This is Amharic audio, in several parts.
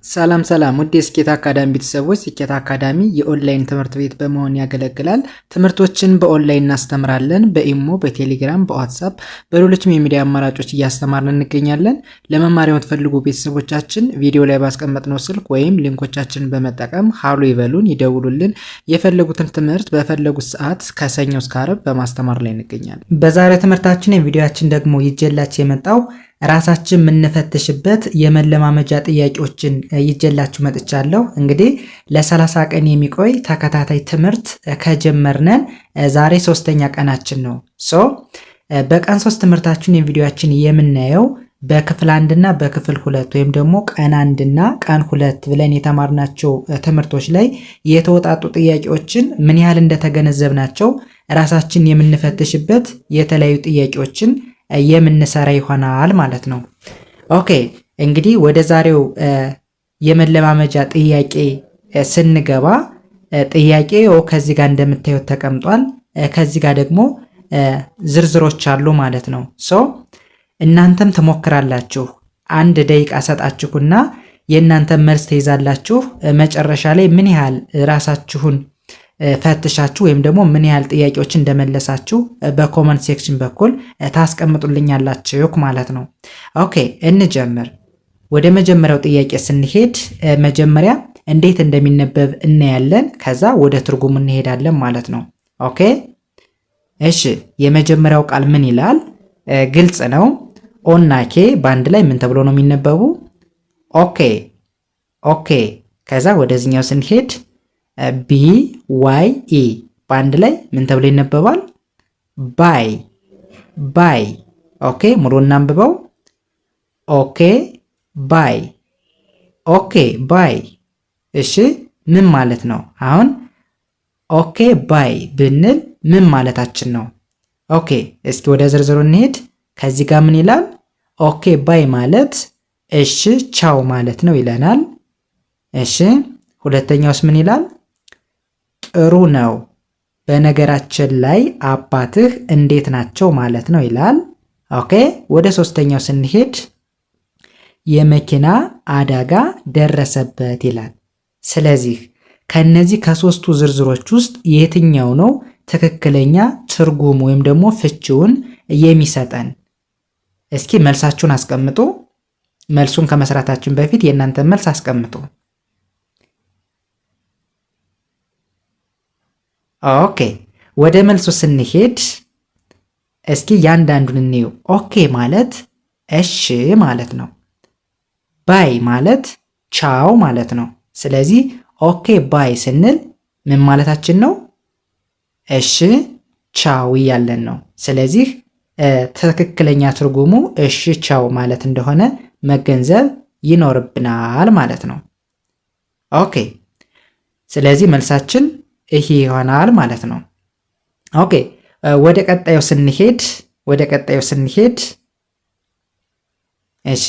ሰላም ሰላም ውድ የስኬት አካዳሚ ቤተሰቦች፣ ስኬት አካዳሚ የኦንላይን ትምህርት ቤት በመሆን ያገለግላል። ትምህርቶችን በኦንላይን እናስተምራለን። በኢሞ፣ በቴሌግራም፣ በዋትሳፕ፣ በሌሎችም የሚዲያ አማራጮች እያስተማርን እንገኛለን። ለመማር የምትፈልጉ ቤተሰቦቻችን ቪዲዮ ላይ ባስቀመጥነው ስልክ ወይም ሊንኮቻችንን በመጠቀም ሃሎ ይበሉን፣ ይደውሉልን። የፈለጉትን ትምህርት በፈለጉት ሰዓት ከሰኞ እስከ ዓርብ በማስተማር ላይ እንገኛለን። በዛሬው ትምህርታችን የቪዲዮአችን ደግሞ ይጀላችሁ የመጣው ራሳችን የምንፈትሽበት የመለማመጃ ጥያቄዎችን ይጀላችሁ መጥቻለሁ። እንግዲህ ለ30 ቀን የሚቆይ ተከታታይ ትምህርት ከጀመርነን ዛሬ 3ኛ ቀናችን ነው። በቀን 3 ትምህርታችን የቪዲዮአችን የምናየው በክፍል 1 እና በክፍል 2 ወይም ደግሞ ቀን 1 እና ቀን 2 ብለን የተማርናቸው ትምህርቶች ላይ የተወጣጡ ጥያቄዎችን ምን ያህል እንደተገነዘብናቸው ራሳችን የምንፈትሽበት የተለያዩ ጥያቄዎችን የምንሰራ ይሆናል ማለት ነው። ኦኬ እንግዲህ ወደ ዛሬው የመለማመጃ ጥያቄ ስንገባ ጥያቄው ከዚህ ጋር እንደምታዩት ተቀምጧል። ከዚህ ጋር ደግሞ ዝርዝሮች አሉ ማለት ነው። እናንተም ትሞክራላችሁ። 1 ደቂቃ ሰጣችሁና የእናንተም መልስ ትይዛላችሁ። መጨረሻ ላይ ምን ያህል ራሳችሁን ፈትሻችሁ ወይም ደግሞ ምን ያህል ጥያቄዎች እንደመለሳችሁ በኮመንት ሴክሽን በኩል ታስቀምጡልኛላችሁ ማለት ነው። ኦኬ እንጀምር። ወደ መጀመሪያው ጥያቄ ስንሄድ መጀመሪያ እንዴት እንደሚነበብ እናያለን። ከዛ ወደ ትርጉሙ እንሄዳለን ማለት ነው። ኦኬ እሺ፣ የመጀመሪያው ቃል ምን ይላል? ግልጽ ነው። ኦና ኬ በአንድ ላይ ምን ተብሎ ነው የሚነበቡ? ኦኬ ኦኬ። ከዛ ወደዚህኛው ስንሄድ ቢ ዋይ ኢ በአንድ ላይ ምን ተብሎ ይነበባል? ባይ ባይ። ኦኬ ሙሉ እናንብበው። ኦኬ ባይ ኦኬ ባይ። እሺ ምን ማለት ነው? አሁን ኦኬ ባይ ብንል ምን ማለታችን ነው? ኦኬ እስኪ ወደ ዝርዝሩ እንሄድ። ከዚህ ጋር ምን ይላል? ኦኬ ባይ ማለት እሺ ቻው ማለት ነው ይለናል። እሺ ሁለተኛውስ ምን ይላል? ጥሩ ነው፣ በነገራችን ላይ አባትህ እንዴት ናቸው ማለት ነው ይላል። ኦኬ ወደ ሶስተኛው ስንሄድ የመኪና አደጋ ደረሰበት ይላል። ስለዚህ ከነዚህ ከሶስቱ ዝርዝሮች ውስጥ የትኛው ነው ትክክለኛ ትርጉም ወይም ደግሞ ፍቺውን የሚሰጠን? እስኪ መልሳችሁን አስቀምጡ። መልሱን ከመስራታችን በፊት የእናንተን መልስ አስቀምጡ። ኦኬ ወደ መልሱ ስንሄድ እስኪ ያንዳንዱን እንየው። ኦኬ ማለት እሺ ማለት ነው። ባይ ማለት ቻው ማለት ነው። ስለዚህ ኦኬ ባይ ስንል ምን ማለታችን ነው? እሺ ቻው እያለን ነው። ስለዚህ ትክክለኛ ትርጉሙ እሺ ቻው ማለት እንደሆነ መገንዘብ ይኖርብናል ማለት ነው። ኦኬ ስለዚህ መልሳችን ይሄ ይሆናል ማለት ነው። ኦኬ ወደ ቀጣዩ ስንሄድ እሺ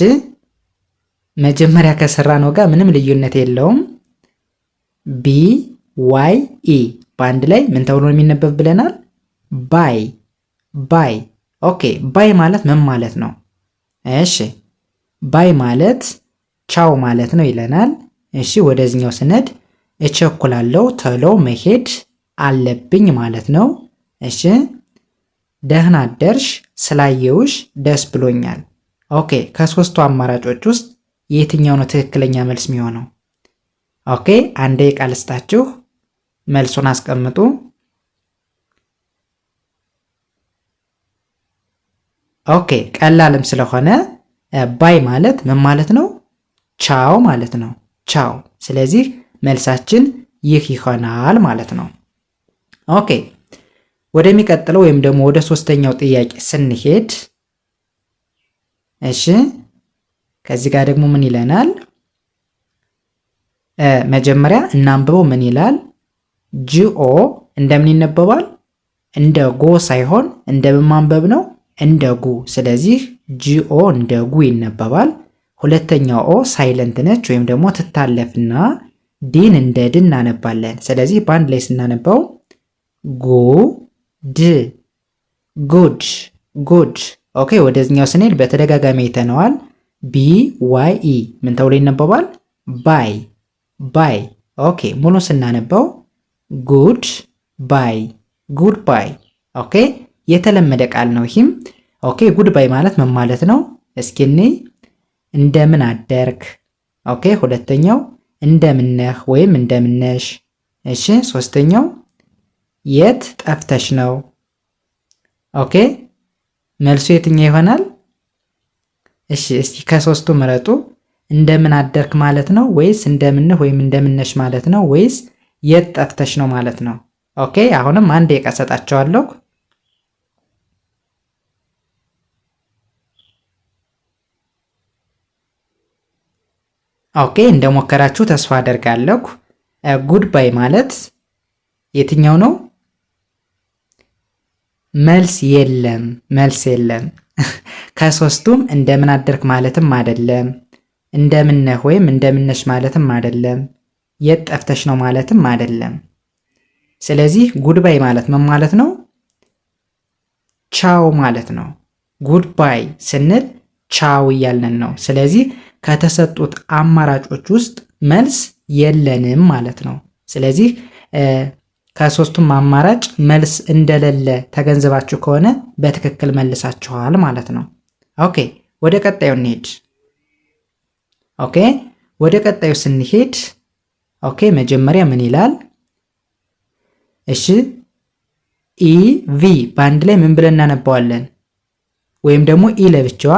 መጀመሪያ ከሰራነው ጋር ምንም ልዩነት የለውም። ቢ ዋይ ኢ በአንድ ላይ ምን ተብሎ ነው የሚነበብ ብለናል? ባይ ባይ። ኦኬ ባይ ማለት ምን ማለት ነው? እሺ ባይ ማለት ቻው ማለት ነው ይለናል። እሺ ወደዚህኛው ስነድ እቸኩላለሁ፣ ቶሎ መሄድ አለብኝ ማለት ነው። እሺ ደህና አደርሽ፣ ስላየውሽ ደስ ብሎኛል። ኦኬ ከሶስቱ አማራጮች ውስጥ የትኛው ነው ትክክለኛ መልስ የሚሆነው? ኦኬ 1 ደቂቃ ልስጣችሁ፣ መልሱን አስቀምጡ። ኦኬ ቀላልም ስለሆነ ባይ ማለት ምን ማለት ነው? ቻው ማለት ነው። ቻው። ስለዚህ መልሳችን ይህ ይሆናል ማለት ነው። ኦኬ ወደሚቀጥለው ወይም ደግሞ ወደ ሶስተኛው ጥያቄ ስንሄድ እሺ ከዚህ ጋር ደግሞ ምን ይለናል? መጀመሪያ እናንብበው። ምን ይላል? ጂኦ እንደምን ይነበባል? እንደ ጎ ሳይሆን እንደምን ማንበብ ነው? እንደ ጉ። ስለዚህ ጂኦ እንደ ጉ ይነበባል። ሁለተኛው ኦ ሳይለንት ነች ወይም ደግሞ ትታለፍና ዲን እንደ ድ እናነባለን። ስለዚህ በአንድ ላይ ስናነባው ጉድ ጉድ ጉድ። ኦኬ ወደዚህኛው ስንሄድ በተደጋጋሚ አይተነዋል። ቢ ዋይ ኢ ምን ተብሎ ይነበባል? ባይ ባይ። ኦኬ ሙሉ ስናነበው ጉድ ባይ ጉድ ባይ። ኦኬ የተለመደ ቃል ነው ይህም። ኦኬ ጉድ ባይ ማለት ምን ማለት ነው? እስኪ እኔ እንደምን አደርክ። ኦኬ ሁለተኛው እንደምነህ ወይም እንደምነሽ። እሺ ሶስተኛው የት ጠፍተሽ ነው። ኦኬ መልሱ የትኛው ይሆናል? እሺ እስቲ ከሶስቱ ምረጡ። እንደምን አደርክ ማለት ነው ወይስ እንደምንህ ወይም እንደምነሽ ማለት ነው ወይስ የት ጠፍተሽ ነው ማለት ነው? ኦኬ አሁንም አንድ ደቂቃ ሰጣቸዋለሁ። ኦኬ እንደሞከራችሁ ተስፋ አደርጋለሁ። ጉድ ባይ ማለት የትኛው ነው? መልስ የለም መልስ የለም። ከሶስቱም እንደምን አደርክ ማለትም አይደለም፣ እንደምነህ ወይም እንደምነሽ ማለትም አይደለም፣ የት ጠፍተሽ ነው ማለትም አይደለም። ስለዚህ ጉድ ባይ ማለት ምን ማለት ነው? ቻው ማለት ነው። ጉድ ባይ ስንል ቻው እያልን ነው። ስለዚህ ከተሰጡት አማራጮች ውስጥ መልስ የለንም ማለት ነው። ስለዚህ ከሶስቱም አማራጭ መልስ እንደሌለ ተገንዝባችሁ ከሆነ በትክክል መልሳችኋል ማለት ነው። ኦኬ ወደ ቀጣዩ እንሄድ። ኦኬ ወደ ቀጣዩ ስንሄድ ኦኬ መጀመሪያ ምን ይላል? እሺ ኢ ቪ በአንድ ላይ ምን ብለን እናነባዋለን? ወይም ደግሞ ኢ ለብቻዋ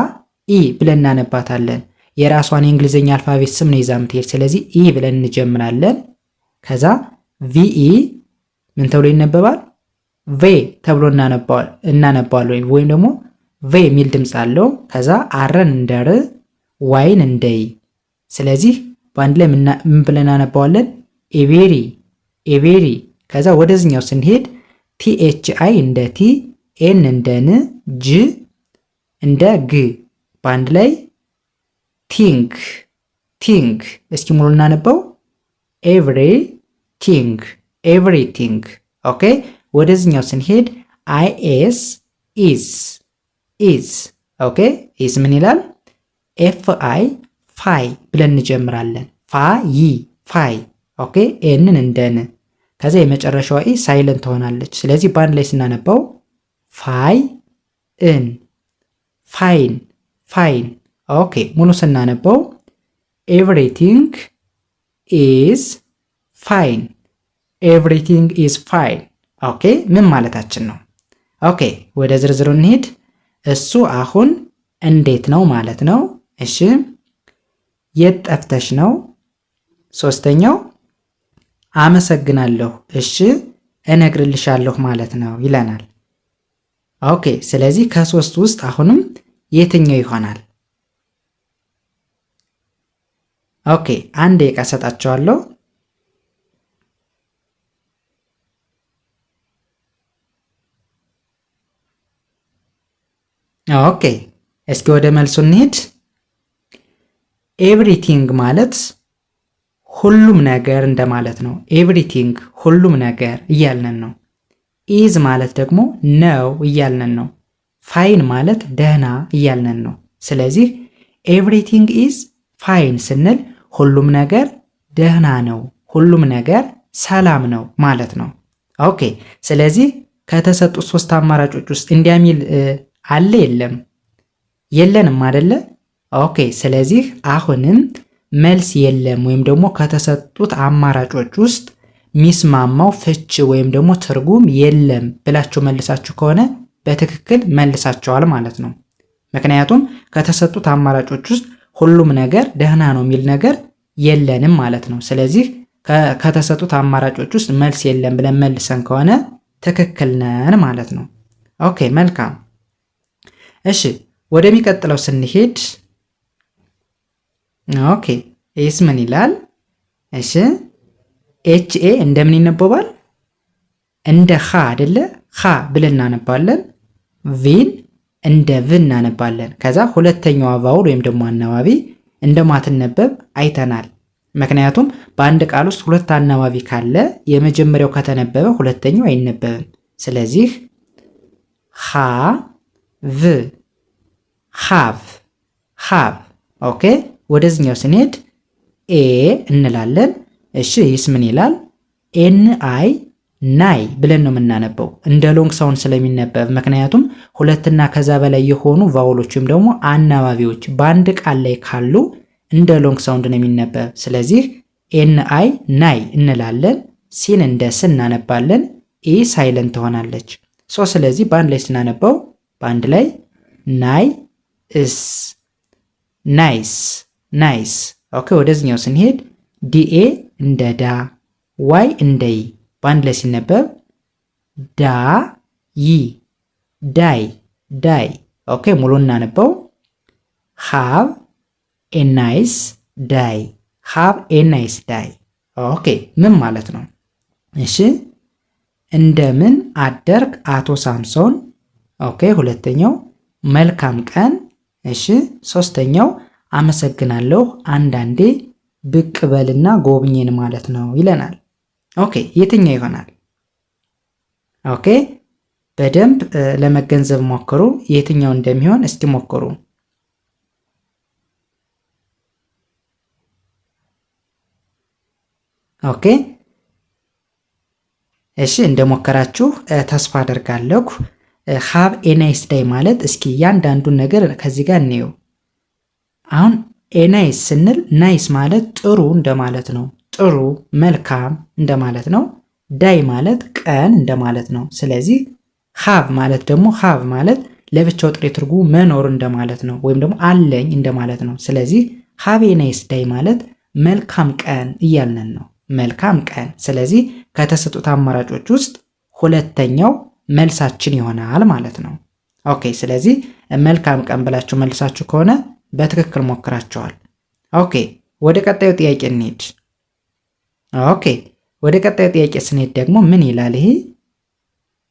ኢ ብለን እናነባታለን። የራሷን የእንግሊዝኛ አልፋቤት ስም ነው ይዛ የምትሄድ። ስለዚህ ኢ ብለን እንጀምራለን። ከዛ ቪኢ ምን ተብሎ ይነበባል? ቬ ተብሎ እናነባዋለን። ወይም ደግሞ ቬ የሚል ድምፅ አለው። ከዛ አረን እንደ ር፣ ዋይን እንደ ይ። ስለዚህ በአንድ ላይ ምን ብለን እናነባዋለን? ኤቬሪ ኤቬሪ። ከዛ ወደዚኛው ስንሄድ ቲኤች አይ እንደ ቲ፣ ኤን እንደ ን፣ ጅ እንደ ግ፣ በአንድ ላይ ቲንግ ቲንግ። እስኪ ሙሉ እናነበው። ኤቭሪቲንግ ኤቭሪቲንግ። ኦኬ ወደዚኛው ስንሄድ አይኤስ ኢዝ ኢዝ። ኦኬ ኢዝ ምን ይላል? ኤፍ አይ ፋይ ብለን እንጀምራለን። ፋይ ፋይ። ኦኬ ኤንን እንደን። ከዛ የመጨረሻዋ ኢ ሳይለንት ትሆናለች። ስለዚህ በአንድ ላይ ስናነባው ፋይ እን ፋይን ፋይን። ኦኬ ሙሉ ስናነበው ኤቭሪቲንግ ኢዝ ፋይን ኤቭሪቲንግ ኢዝ ፋይን። ኦኬ ምን ማለታችን ነው? ኦኬ ወደ ዝርዝሩ እንሂድ። እሱ አሁን እንዴት ነው ማለት ነው። እሺ የት ጠፍተሽ ነው? ሶስተኛው አመሰግናለሁ እሺ እነግርልሻለሁ ማለት ነው ይለናል። ኦኬ ስለዚህ ከሶስት ውስጥ አሁንም የትኛው ይሆናል? ኦኬ አንድ ደቂቃ ሰጣቸዋለሁ። ኦኬ እስኪ ወደ መልሱ እንሂድ። ኤቭሪቲንግ ማለት ሁሉም ነገር እንደማለት ነው። ኤቭሪቲንግ ሁሉም ነገር እያልነን ነው። ኢዝ ማለት ደግሞ ነው እያልነን ነው። ፋይን ማለት ደህና እያልነን ነው። ስለዚህ ኤቭሪቲንግ ኢዝ ፋይን ስንል ሁሉም ነገር ደህና ነው፣ ሁሉም ነገር ሰላም ነው ማለት ነው። ኦኬ ስለዚህ ከተሰጡት ሶስት አማራጮች ውስጥ እንዲያሚል አለ የለም? የለንም አይደለ? ኦኬ ስለዚህ አሁንም መልስ የለም ወይም ደግሞ ከተሰጡት አማራጮች ውስጥ ሚስማማው ፍች ወይም ደግሞ ትርጉም የለም ብላችሁ መልሳችሁ ከሆነ በትክክል መልሳችኋል ማለት ነው። ምክንያቱም ከተሰጡት አማራጮች ውስጥ ሁሉም ነገር ደህና ነው የሚል ነገር የለንም ማለት ነው። ስለዚህ ከተሰጡት አማራጮች ውስጥ መልስ የለም ብለን መልሰን ከሆነ ትክክል ነን ማለት ነው። ኦኬ መልካም። እሺ ወደሚቀጥለው ስንሄድ ኦኬ ኤስ ምን ይላል? እሺ ኤች ኤ እንደምን ይነበባል? እንደ ኻ አይደለ? ኻ ብለን እናነባለን። ቪን እንደ ቭ እናነባለን። ከዛ ሁለተኛዋ ቫውል ወይም ደግሞ አናባቢ እንደማትነበብ አይተናል። ምክንያቱም በአንድ ቃል ውስጥ ሁለት አናባቢ ካለ የመጀመሪያው ከተነበበ ሁለተኛው አይነበብም። ስለዚህ ኻ ቭ ሃቭ ሃቭ። ኦኬ ወደዚህኛው ስንሄድ ኤ እንላለን። እሺ ይህስ ምን ይላል? ኤን አይ ናይ ብለን ነው የምናነበው እንደ ሎንግ ሳውንድ ስለሚነበብ። ምክንያቱም ሁለትና ከዛ በላይ የሆኑ ቫውሎች ወይም ደግሞ አናባቢዎች በአንድ ቃል ላይ ካሉ እንደ ሎንግ ሳውንድ ነው የሚነበብ። ስለዚህ ኤን አይ ናይ እንላለን። ሲን እንደ ስ እናነባለን። ኢ ሳይለንት ትሆናለች። ስለዚህ በአንድ ላይ ስናነበው በአንድ ላይ ናይ እስ ናይስ ናይስ። ኦኬ ወደዚህኛው ስንሄድ ዲኤ እንደ ዳ ዋይ እንደ ይ በአንድ ላይ ሲነበብ ዳ ይ ዳይ ዳይ። ኦኬ ሙሉ እናነበው ሃቭ ኤ ናይስ ዳይ ሃቭ ኤ ናይስ ዳይ። ኦኬ ምን ማለት ነው? እሺ እንደምን አደርክ አቶ ሳምሶን። ኦኬ ሁለተኛው መልካም ቀን። እሺ ሶስተኛው አመሰግናለሁ አንዳንዴ ብቅ በልና ጎብኝን ማለት ነው ይለናል። ኦኬ የትኛው ይሆናል? ኦኬ በደንብ ለመገንዘብ ሞክሩ። የትኛው እንደሚሆን እስቲ ሞክሩ። ኦኬ እሺ እንደሞከራችሁ ተስፋ አደርጋለሁ። ሃቭ ኤ ናይስ ዳይ ማለት እስኪ እያንዳንዱን ነገር ከዚህ ጋር እንየው። አሁን ኤ ናይስ ስንል ናይስ ማለት ጥሩ እንደማለት ነው። ጥሩ መልካም እንደማለት ነው። ዳይ ማለት ቀን እንደማለት ነው። ስለዚህ ሃቭ ማለት ደግሞ ሃቭ ማለት ለብቻው ጥሬ ትርጉሙ መኖር እንደማለት ነው፣ ወይም ደግሞ አለኝ እንደማለት ነው። ስለዚህ ሃቭ ኤ ናይስ ዳይ ማለት መልካም ቀን እያልነን ነው። መልካም ቀን። ስለዚህ ከተሰጡት አማራጮች ውስጥ ሁለተኛው መልሳችን ይሆናል ማለት ነው። ኦኬ ስለዚህ መልካም ቀን ብላችሁ መልሳችሁ ከሆነ በትክክል ሞክራችኋል። ኦኬ ወደ ቀጣዩ ጥያቄ እንሂድ። ኦኬ ወደ ቀጣዩ ጥያቄ ስንሄድ ደግሞ ምን ይላል ይሄ?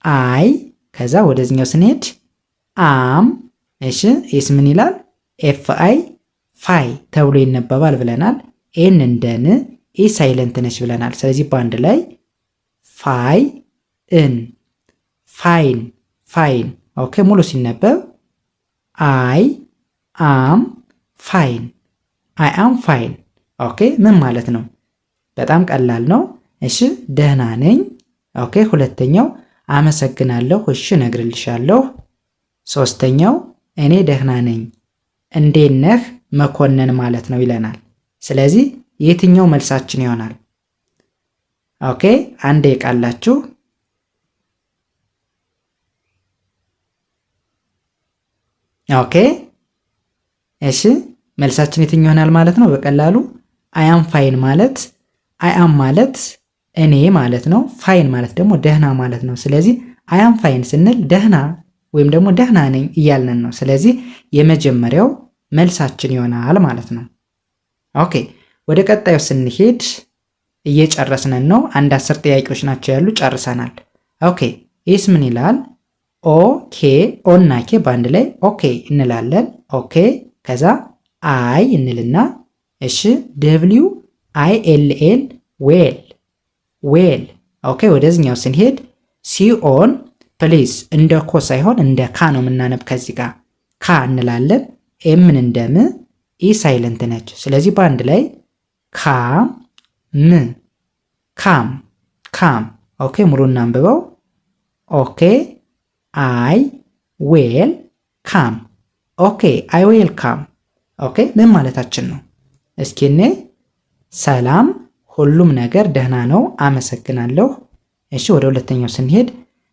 አይ ከዛ ወደዚህኛው ስንሄድ አም። እሺ ይህስ ምን ይላል? ኤፍ አይ ፋይ ተብሎ ይነበባል ብለናል። ኤን እንደን ኢ ሳይለንት ነች ብለናል። ስለዚህ በአንድ ላይ ፋይ እን ፋይን ፋይን። ኦኬ ሙሉ ሲነበብ አይ አም ፋይን አይ አም ፋይን። ኦኬ ምን ማለት ነው? በጣም ቀላል ነው። እሺ ደህና ነኝ። ኦኬ ሁለተኛው አመሰግናለሁ። እሺ እነግርልሻለሁ። ሶስተኛው እኔ ደህና ነኝ። እንዴት ነህ መኮንን ማለት ነው ይለናል። ስለዚህ የትኛው መልሳችን ይሆናል? ኦኬ አንዴ ቃላችሁ ኦኬ እሺ መልሳችን የትኛው ይሆናል ማለት ነው? በቀላሉ አያም ፋይን ማለት አያም ማለት እኔ ማለት ነው። ፋይን ማለት ደግሞ ደህና ማለት ነው። ስለዚህ አያም ፋይን ስንል ደህና ወይም ደግሞ ደህና ነኝ እያልን ነው። ስለዚህ የመጀመሪያው መልሳችን ይሆናል ማለት ነው። ኦኬ ወደ ቀጣዩ ስንሄድ እየጨረስነን ነው። አንድ 10 ጥያቄዎች ናቸው ያሉ፣ ጨርሰናል። ኦኬ ይህስ ምን ይላል? ኦኬ ኦና ኬ በአንድ ላይ ኦኬ እንላለን። ኦኬ ከዛ አይ እንልና እሺ ደብሊው አይ ኤል ኤል ዌል ዌል። ኦኬ ወደዚህኛው ስንሄድ ሲኦን ፕሊዝ እንደ ኮ ሳይሆን እንደ ካ ነው የምናነብ። ከዚህ ጋር ካ እንላለን። ኤምን እንደም ኢ ሳይለንት ነች። ስለዚህ በአንድ ላይ ካም ም ካም ካም። ኦኬ ሙሉ እናንብበው። ኦኬ አይ ዌል ካም። ኦኬ አይ ዌል ካም። ኦኬ ምን ማለታችን ነው? እስኪ እኔ ሰላም፣ ሁሉም ነገር ደህና ነው፣ አመሰግናለሁ። እሺ ወደ ሁለተኛው ስንሄድ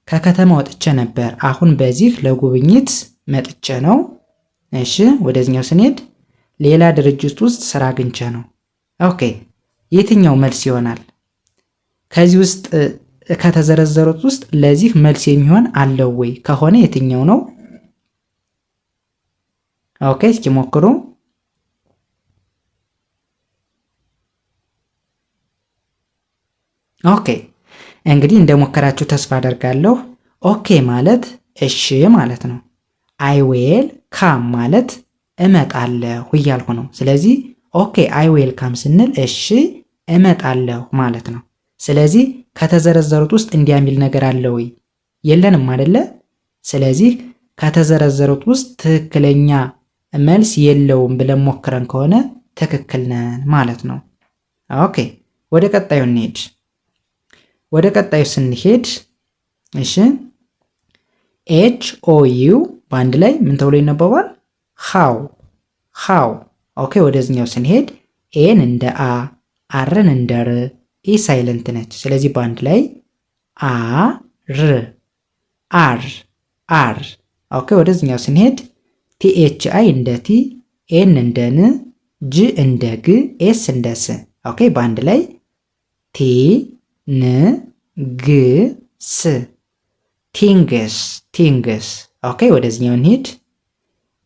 ከከተማ ወጥቼ ነበር፣ አሁን በዚህ ለጉብኝት መጥቼ ነው። እሺ ወደዚህኛው ስንሄድ ሌላ ድርጅት ውስጥ ስራ አግኝቼ ነው። ኦኬ የትኛው መልስ ይሆናል? ከዚህ ውስጥ ከተዘረዘሩት ውስጥ ለዚህ መልስ የሚሆን አለው ወይ? ከሆነ የትኛው ነው? ኦኬ እስኪ ሞክሩ። ኦኬ እንግዲህ እንደሞከራችሁ ተስፋ አደርጋለሁ። ኦኬ ማለት እሺ ማለት ነው። አይ ዌል ካም ማለት እመጣለሁ እያልኩ ነው። ስለዚህ ኦኬ አይ ዌል ካም ስንል እሺ እመጣለሁ ማለት ነው። ስለዚህ ከተዘረዘሩት ውስጥ እንዲያሚል ነገር አለ ወይ? የለንም አይደለ? ስለዚህ ከተዘረዘሩት ውስጥ ትክክለኛ መልስ የለውም ብለን ሞክረን ከሆነ ትክክል ነን ማለት ነው። ኦኬ ወደ ቀጣዩ እንሄድ። ወደ ቀጣዩ ስንሄድ እሺ ኤች ኦ ዩ በአንድ ላይ ምን ተብሎ ይነበባል? ሃው። ኦኬ ወደዚህኛው ስንሄድ ኤን እንደ አ፣ አርን እንደ ር፣ ኢ ሳይለንት ነች። ስለዚህ በአንድ ላይ አር። ኦኬ ወደዚህኛው ስንሄድ ቲኤች አይ እንደ ቲ፣ ኤን እንደ ን፣ ጂ እንደ ግ፣ ኤስ እንደ ስ። ኦኬ በአንድ ላይ ቲ ን ግ ስ ቲንግስ። ኦኬ ወደዚህኛው እንሂድ።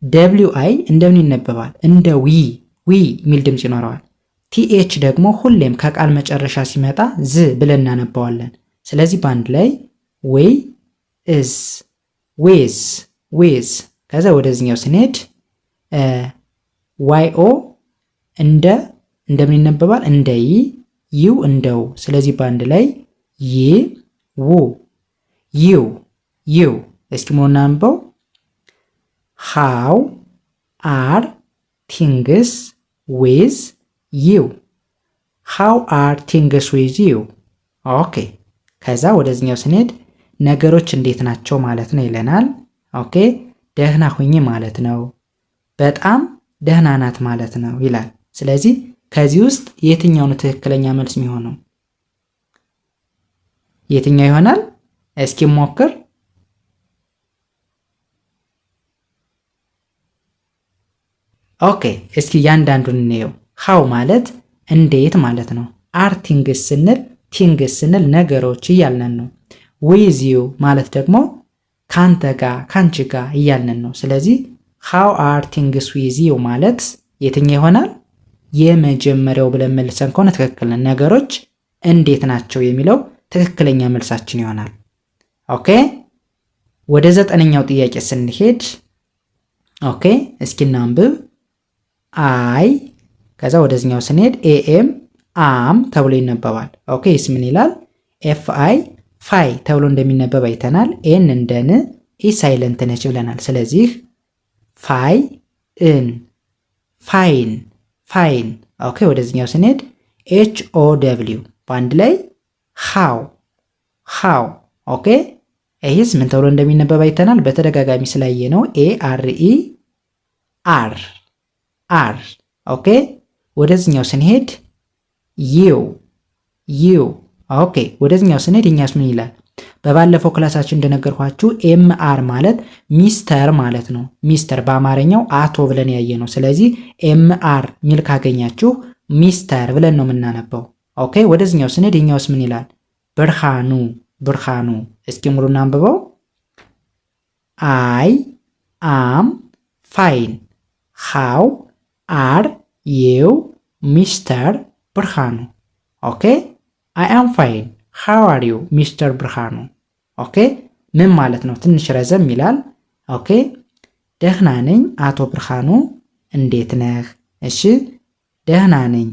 ደብሊው አይ እንደምን ይነበባል? እንደ ዊ የሚል ድምፅ ይኖረዋል። ቲኤች ደግሞ ሁሌም ከቃል መጨረሻ ሲመጣ ዝ ብለን እናነባዋለን። ስለዚህ በአንድ ላይ ዌይ እዝ ዌዝ። ከዛ ወደዚህኛው ስንሄድ ዋይ ኦ እንደምን ይነበባል? እንደ ይ፣ ዩ እንደው። ስለዚህ በአንድ ላይ ዩ። እስኪ ሞና አንበው። ሃው አር ቲንግስ ዊዝ ዩ። ሃው አር ቲንግስ ዊዝ ዩ። ኦኬ ከዛ ወደዚህኛው ስንሄድ ነገሮች እንዴት ናቸው ማለት ነው ይለናል። ኦኬ ደህና ሁኚ ማለት ነው፣ በጣም ደህና ናት ማለት ነው ይላል። ስለዚህ ከዚህ ውስጥ የትኛው ነው ትክክለኛ መልስ የሚሆነው? የትኛው ይሆናል? እስኪ ሞክር። ኦኬ እስኪ ያንዳንዱን እንየው። ሃው ማለት እንዴት ማለት ነው። አር ቲንግስ ስንል ነገሮች እያልነን ነው። ዊዝ ዩ ማለት ደግሞ ካንተ ጋር ካንቺ ጋር እያልነን ነው። ስለዚህ ሃው አር ቲንግስ ዊዝ ዩ ማለት የትኛው ይሆናል? የመጀመሪያው ብለን መልሰን ከሆነ ትክክል ነን። ነገሮች እንዴት ናቸው የሚለው ትክክለኛ መልሳችን ይሆናል። ኦኬ ወደ 9ኛው ጥያቄ ስንሄድ ኦኬ እስኪ እናንብብ። አይ ከዛ ወደዚህኛው ስንሄድ ኤኤም አም ተብሎ ይነበባል። ኦኬ ይስ ምን ይላል? ኤፍ አይ ፋይ ተብሎ እንደሚነበብ አይተናል። ኤን እንደ ን፣ ኢ ሳይለንት ነች ብለናል። ስለዚህ ፋይ እን ፋይን። ኦኬ ወደዚህኛው ስንሄድ ኤች ኦ ደብሊው በአንድ ላይ ሃው። ኦኬ ይህስ ምን ተብሎ እንደሚነበብ አይተናል። በተደጋጋሚ ስላየ ነው። ኤ አር ኢ አር። ኦኬ ወደዚህኛው ስንሄድ ዩ። ኦኬ ወደዚህኛው ስንሄድ እኛስ ምን ይላል? በባለፈው ክላሳችን እንደነገርኳችሁ ኤም አር ማለት ሚስተር ማለት ነው። ሚስተር በአማርኛው አቶ ብለን ያየ ነው። ስለዚህ ኤም አር ሚል ካገኛችሁ ሚስተር ብለን ነው የምናነበው። ኦኬ ወደዚህኛው ስንሄድ እኛውስ ምን ይላል? ብርሃኑ። እስኪ ሙሉና አንብበው። አይ አም ፋይን ሃው አር ዩ ሚስተር ብርሃኑ። ኦኬ አይ አም ፋይን ሃው አር ዩ ሚስተር ብርሃኑ። ኦኬ ምን ማለት ነው? ትንሽ ረዘም ይላል። ኦኬ ደህና ነኝ አቶ ብርሃኑ፣ እንዴት ነህ? እሺ ደህና ነኝ።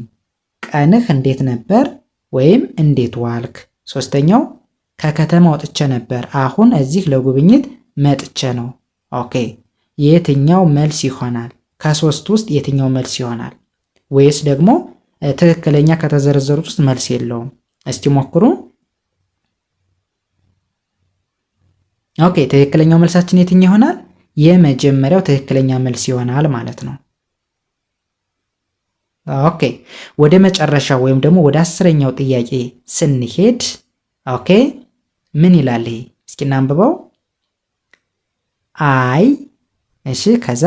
ቀንህ እንዴት ነበር? ወይም እንዴት ዋልክ? ሶስተኛው ከከተማ ወጥቼ ነበር፣ አሁን እዚህ ለጉብኝት መጥቼ ነው። ኦኬ የትኛው መልስ ይሆናል? ከሶስት ውስጥ የትኛው መልስ ይሆናል? ወይስ ደግሞ ትክክለኛ ከተዘረዘሩት ውስጥ መልስ የለውም? እስቲ ሞክሩ። ኦኬ ትክክለኛው መልሳችን የትኛው ይሆናል? የመጀመሪያው ትክክለኛ መልስ ይሆናል ማለት ነው። ኦኬ ወደ መጨረሻው ወይም ደግሞ ወደ 10ኛው ጥያቄ ስንሄድ ኦኬ ምን ይላል ይሄ? እስኪ እናንብበው። አይ እሺ ከዛ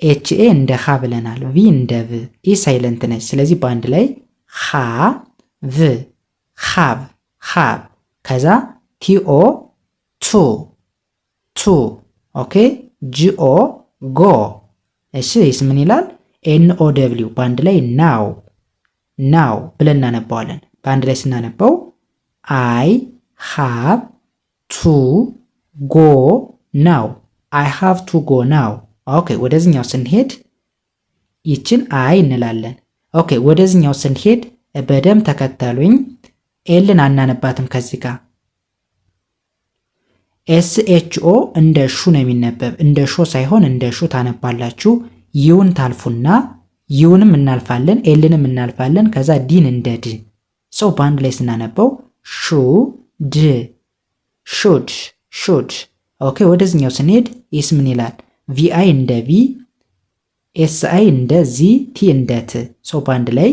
ኤች ኤ እንደ ሀ ብለናል። ቪ እንደ ቭ፣ ኢ ሳይለንት ነች። ስለዚህ በአንድ ላይ ሃብ። ከዛ ቲኦ ቱ። ኦኬ ጂኦ ጎ። እሺ ይስ ምን ይላል? ኤንኦ ደብሊው በአንድ ላይ ናው ብለን እናነባዋለን። በአንድ ላይ ስናነባው አይ ሃቭ ቱ ጎ ናው። አይ ሃቭ ቱ ጎ ናው። ኦኬ ወደዚህኛው ስንሄድ ይችን አይ እንላለን። ኦኬ ወደዚህኛው ስንሄድ በደም ተከተሉኝ። ኤልን አናነባትም ከዚህ ጋር ኤስ ኤች ኦ እንደ ሹ ነው የሚነበብ። እንደ ሾ ሳይሆን እንደ ሹ ታነባላችሁ። ዩን ታልፉና ዩንም እናልፋለን ኤልንም እናልፋለን ከዛ ዲን እንደ ድ ሰው በአንድ ላይ ስናነበው ሹድ ሹድ። ኦኬ ወደዚህኛው ስንሄድ ኤስ ምን ይላል? ቪአይ እንደ ቪ ኤስአይ እንደ ዚ ቲ እንደ ት ሰው በአንድ ላይ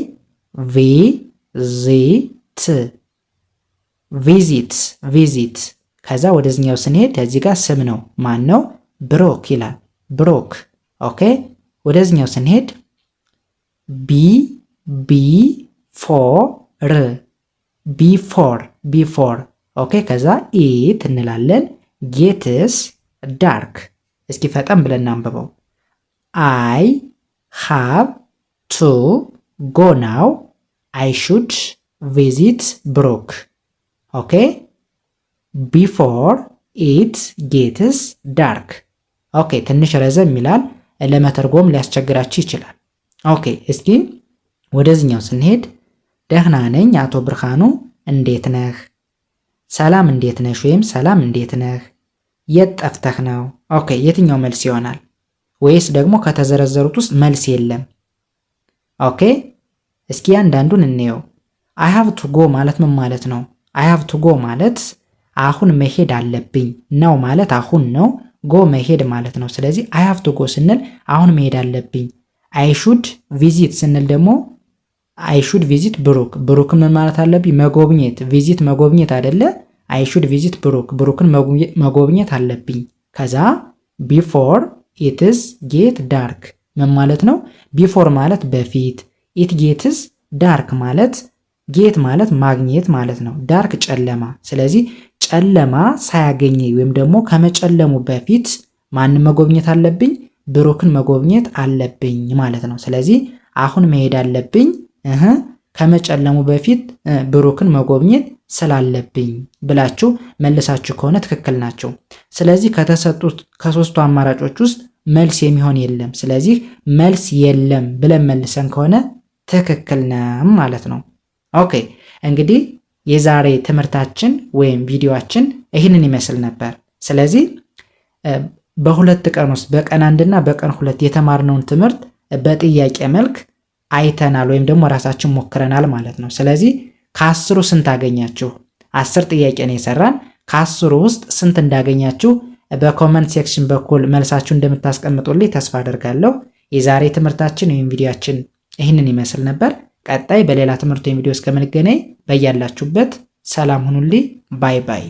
ቪዚት። ከዛ ወደዚህኛው ስንሄድ እዚህ ጋር ስም ነው ማን ነው? ብሮክ ይላል ብሮክ። ኦኬ ወደዚህኛው ስንሄድ ቢፎር ኦኬ ከዛ ኢት እንላለን ጌትስ ዳርክ። እስኪ ፈጠን ብለን እናንብበው። አይ ሃቭ ቱ ጎ ናው አይ ሹድ ቪዚት ብሮክ ኦኬ ቢፎር ኢት ጌትስ ዳርክ። ኦኬ ትንሽ ረዘም ይላል ለመተርጎም ሊያስቸግራችሁ ይችላል። ኦኬ እስኪ ወደዚህኛው ስንሄድ ደህና ነኝ አቶ ብርሃኑ እንዴት ነህ? ሰላም እንዴት ነሽ? ወይም ሰላም እንዴት ነህ? የት ጠፍተህ ነው? ኦኬ የትኛው መልስ ይሆናል? ወይስ ደግሞ ከተዘረዘሩት ውስጥ መልስ የለም? ኦኬ እስኪ አንዳንዱን እንየው። አይ ሃቭ ቱ ጎ ማለት ምን ማለት ነው? አይ ሃቭ ቱ ጎ ማለት አሁን መሄድ አለብኝ ነው ማለት አሁን ነው። ጎ መሄድ ማለት ነው። ስለዚህ አይ ሃቭ ቱ ጎ ስንል አሁን መሄድ አለብኝ። አይ ሹድ ቪዚት ስንል ደግሞ አይ ሹድ ቪዚት ብሩክ። ብሩክን ምን ማለት አለብኝ? መጎብኘት። ቪዚት መጎብኘት አይደለ? አይ ሹድ ቪዚት ብሩክን መጎብኘት አለብኝ። ከዛ ቢፎር ኢትስ ጌት ዳርክ ምን ማለት ነው? ቢፎር ማለት በፊት፣ ኢት ጌትስ ዳርክ ማለት ጌት ማለት ማግኘት ማለት ነው። ዳርክ ጨለማ። ስለዚህ ጨለማ ሳያገኘ ወይም ደግሞ ከመጨለሙ በፊት ማንን መጎብኘት አለብኝ? ብሩክን መጎብኘት አለብኝ ማለት ነው። ስለዚህ አሁን መሄድ አለብኝ ከመጨለሙ በፊት ብሩክን መጎብኘት ስላለብኝ ብላችሁ መልሳችሁ ከሆነ ትክክል ናቸው። ስለዚህ ከተሰጡት ከሶስቱ አማራጮች ውስጥ መልስ የሚሆን የለም። ስለዚህ መልስ የለም ብለን መልሰን ከሆነ ትክክል ነው ማለት ነው። ኦኬ እንግዲህ የዛሬ ትምህርታችን ወይም ቪዲዮአችን ይህንን ይመስል ነበር። ስለዚህ በሁለት ቀን ውስጥ በቀን 1 እና በቀን 2 የተማርነውን ትምህርት በጥያቄ መልክ አይተናል ወይም ደግሞ ራሳችን ሞክረናል ማለት ነው። ስለዚህ ከ10 ስንት አገኛችሁ? 10 ጥያቄ ነው የሰራን። ከ10 ውስጥ ስንት እንዳገኛችሁ በኮመንት ሴክሽን በኩል መልሳችሁ እንደምታስቀምጡልኝ ተስፋ አደርጋለሁ። የዛሬ ትምህርታችን ወይም ቪዲዮአችን ይህንን ይመስል ነበር። ቀጣይ በሌላ ትምህርት ወይም ቪዲዮ እስከምንገናኝ በያላችሁበት ሰላም ሁኑልኝ። ባይ ባይ።